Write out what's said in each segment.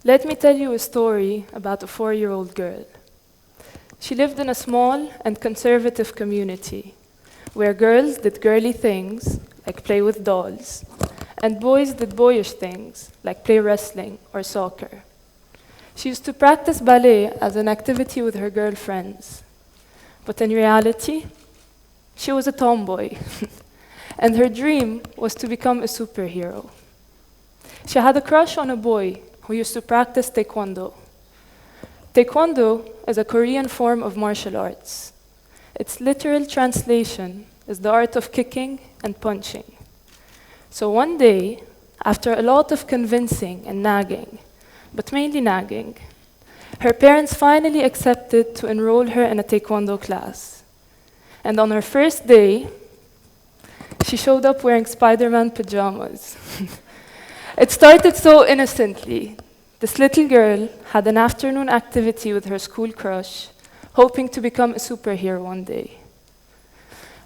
Let me tell you a story about a 4-year-old girl. She lived in a small and conservative community where girls did girly things, like play with dolls, and boys did boyish things, like play wrestling or soccer. She used to practice ballet as an activity with her girlfriends. But in reality, she was a tomboy, and her dream was to become a superhero. She had a crush on a boy who used to practice taekwondo. Taekwondo is a Korean form of martial arts. Its literal translation is the art of kicking and punching. So one day, after a lot of convincing and nagging, but mainly nagging, her parents finally accepted to enroll her in a taekwondo class. And on her first day, she showed up wearing Spider-Man pajamas. It started so innocently. This little girl had an afternoon activity with her school crush, hoping to become a superhero one day.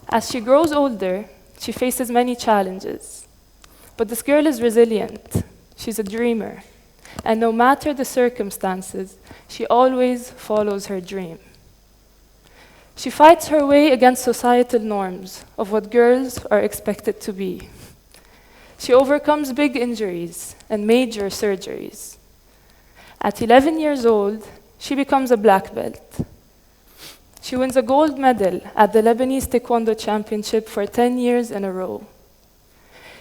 As she grows older, she faces many challenges. But this girl is resilient. She's a dreamer. And no matter the circumstances, she always follows her dream. She fights her way against societal norms of what girls are expected to be. She overcomes big injuries and major surgeries. At 11 years old, she becomes a black belt. She wins a gold medal at the Lebanese Taekwondo Championship for 10 years in a row.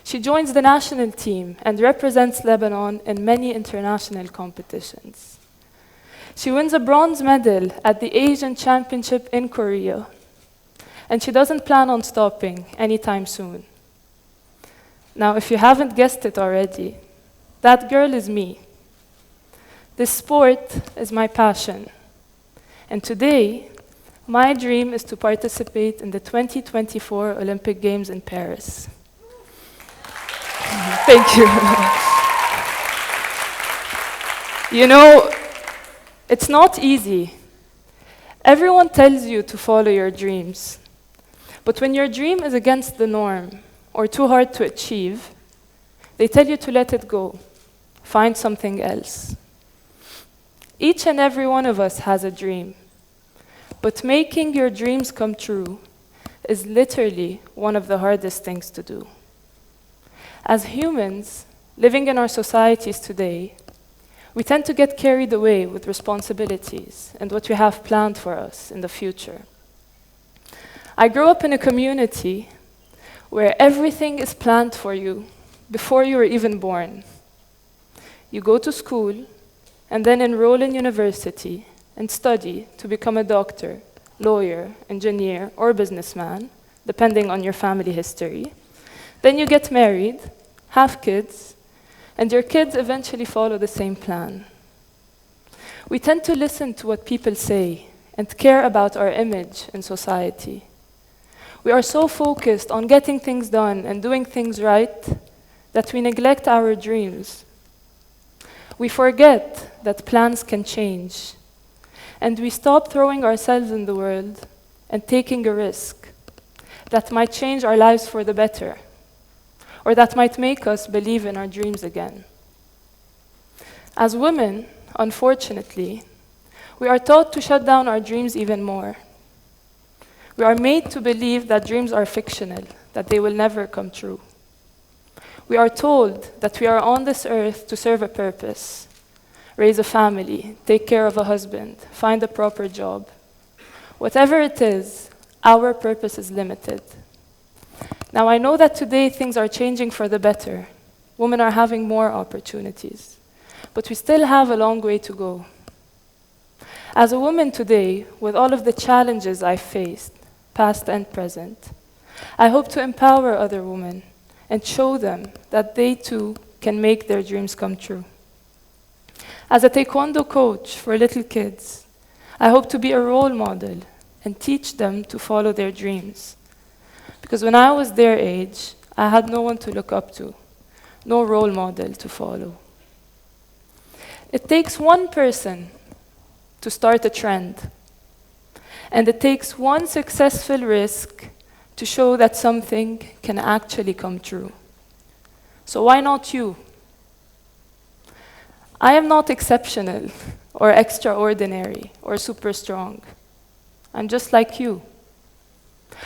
She joins the national team and represents Lebanon in many international competitions. She wins a bronze medal at the Asian Championship in Korea, and she doesn't plan on stopping anytime soon. Now, if you haven't guessed it already, that girl is me. This sport is my passion. And today, my dream is to participate in the 2024 Olympic Games in Paris. Thank you. You know, it's not easy. Everyone tells you to follow your dreams. But when your dream is against the norm or too hard to achieve, they tell you to let it go, find something else. Each and every one of us has a dream. But making your dreams come true is literally one of the hardest things to do. As humans, living in our societies today, we tend to get carried away with responsibilities and what we have planned for us in the future. I grew up in a community where everything is planned for you before you were even born. You go to school and then enroll in university and study to become a doctor, lawyer, engineer, or businessman, depending on your family history. Then you get married, have kids, and your kids eventually follow the same plan. We tend to listen to what people say and care about our image in society. We are so focused on getting things done and doing things right that we neglect our dreams. We forget that plans can change, and we stop throwing ourselves in the world and taking a risk that might change our lives for the better, or that might make us believe in our dreams again. As women, unfortunately, we are taught to shut down our dreams even more. We are made to believe that dreams are fictional, that they will never come true. We are told that we are on this earth to serve a purpose, raise a family, take care of a husband, find a proper job. Whatever it is, our purpose is limited. Now, I know that today things are changing for the better. Women are having more opportunities. But we still have a long way to go. As a woman today, with all of the challenges I've faced, past and present, I hope to empower other women and show them that they too can make their dreams come true. As a taekwondo coach for little kids, I hope to be a role model and teach them to follow their dreams. Because when I was their age, I had no one to look up to, no role model to follow. It takes one person to start a trend, and it takes one successful risk to show that something can actually come true. So why not you? I am not exceptional or extraordinary or super strong. I'm just like you.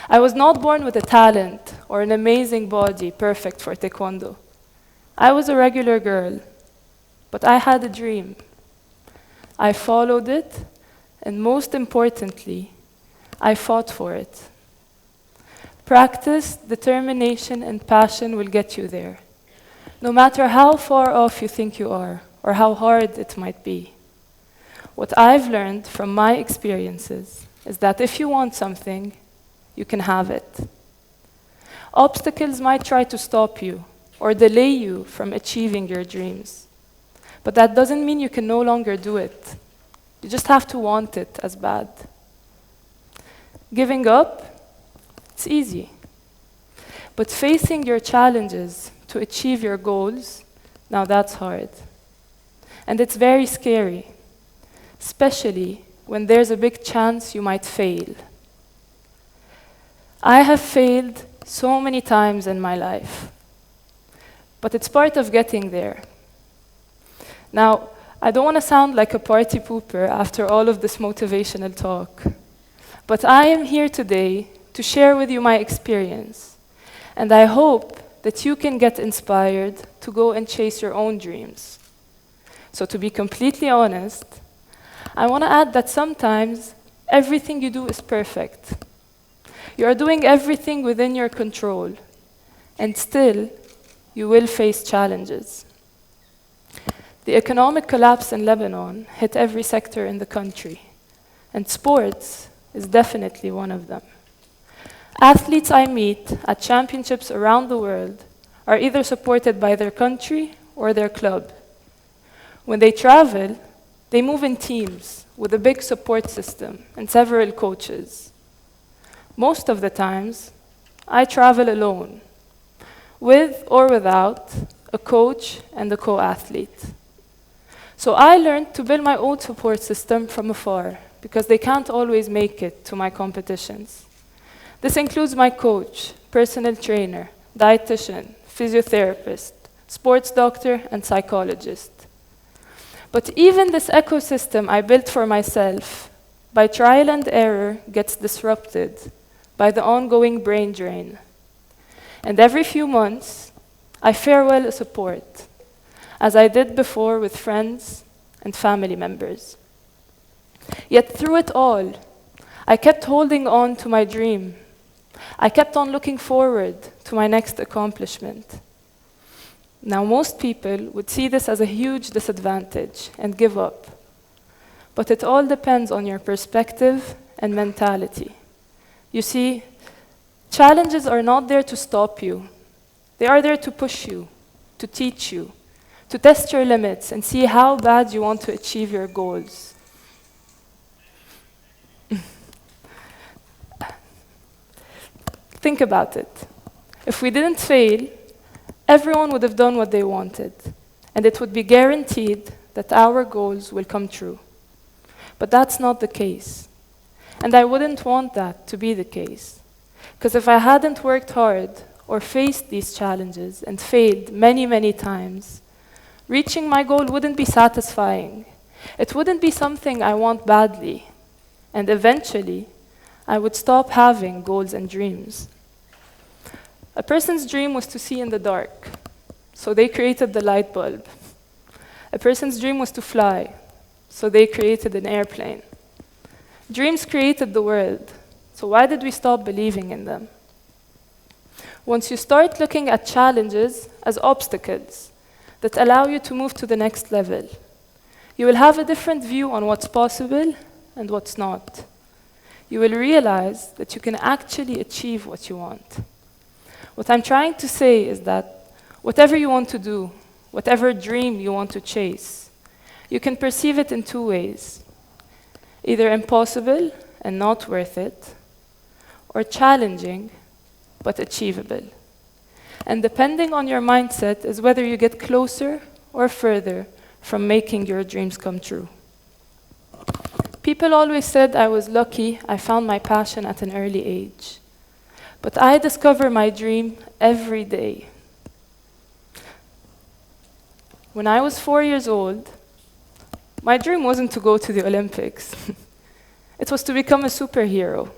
I was not born with a talent or an amazing body perfect for taekwondo. I was a regular girl, but I had a dream. I followed it, and most importantly, I fought for it. Practice, determination, and passion will get you there, no matter how far off you think you are or how hard it might be. What I've learned from my experiences is that if you want something, you can have it. Obstacles might try to stop you or delay you from achieving your dreams, but that doesn't mean you can no longer do it. You just have to want it as bad. Giving up, it's easy. But facing your challenges to achieve your goals, now that's hard. And it's very scary, especially when there's a big chance you might fail. I have failed so many times in my life, but it's part of getting there. Now, I don't want to sound like a party pooper after all of this motivational talk, but I am here today to share with you my experience, and I hope that you can get inspired to go and chase your own dreams. So to be completely honest, I want to add that sometimes everything you do is perfect. You are doing everything within your control, and still, you will face challenges. The economic collapse in Lebanon hit every sector in the country, and sports is definitely one of them. Athletes I meet at championships around the world are either supported by their country or their club. When they travel, they move in teams with a big support system and several coaches. Most of the times, I travel alone, with or without a coach and a co-athlete. So I learned to build my own support system from afar, because they can't always make it to my competitions. This includes my coach, personal trainer, dietitian, physiotherapist, sports doctor, and psychologist. But even this ecosystem I built for myself, by trial and error, gets disrupted by the ongoing brain drain. And every few months, I farewell a support, as I did before with friends and family members. Yet through it all, I kept holding on to my dream. I kept on looking forward to my next accomplishment. Now, most people would see this as a huge disadvantage and give up. But it all depends on your perspective and mentality. You see, challenges are not there to stop you. They are there to push you, to teach you, to test your limits and see how bad you want to achieve your goals. Think about it. If we didn't fail, everyone would have done what they wanted, and it would be guaranteed that our goals will come true. But that's not the case. And I wouldn't want that to be the case. Because if I hadn't worked hard or faced these challenges and failed many, many times, reaching my goal wouldn't be satisfying. It wouldn't be something I want badly. And eventually, I would stop having goals and dreams. A person's dream was to see in the dark, so they created the light bulb. A person's dream was to fly, so they created an airplane. Dreams created the world, so why did we stop believing in them? Once you start looking at challenges as obstacles that allow you to move to the next level, you will have a different view on what's possible and what's not. You will realize that you can actually achieve what you want. What I'm trying to say is that whatever you want to do, whatever dream you want to chase, you can perceive it in two ways. Either impossible and not worth it, or challenging but achievable. And depending on your mindset is whether you get closer or further from making your dreams come true. People always said I was lucky I found my passion at an early age. But I discover my dream every day. When I was 4 years old, My dream wasn't to go to the Olympics. It was to become a superhero.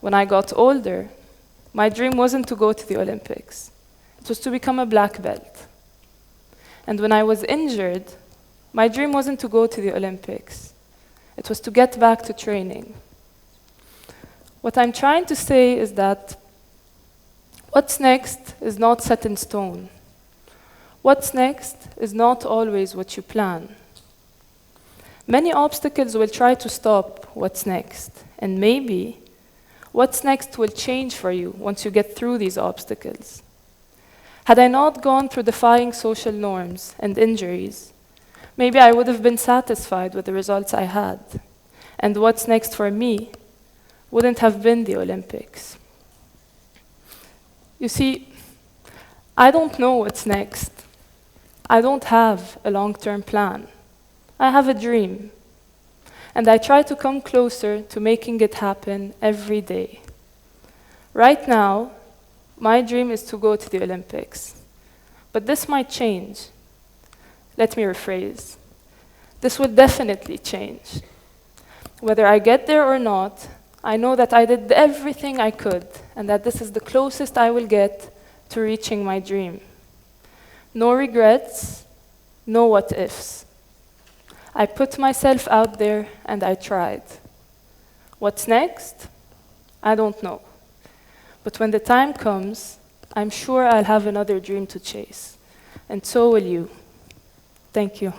When I got older, my dream wasn't to go to the Olympics. It was to become a black belt. And when I was injured, my dream wasn't to go to the Olympics. It was to get back to training. What I'm trying to say is that what's next is not set in stone. What's next is not always what you plan. Many obstacles will try to stop what's next, and maybe what's next will change for you once you get through these obstacles. Had I not gone through defying social norms and injuries, maybe I would have been satisfied with the results I had, and what's next for me wouldn't have been the Olympics. You see, I don't know what's next. I don't have a long-term plan. I have a dream, and I try to come closer to making it happen every day. Right now, my dream is to go to the Olympics, but this might change. Let me rephrase. This will definitely change. Whether I get there or not, I know that I did everything I could, and that this is the closest I will get to reaching my dream. No regrets, no what-ifs. I put myself out there and I tried. What's next? I don't know. But when the time comes, I'm sure I'll have another dream to chase. And so will you. Thank you.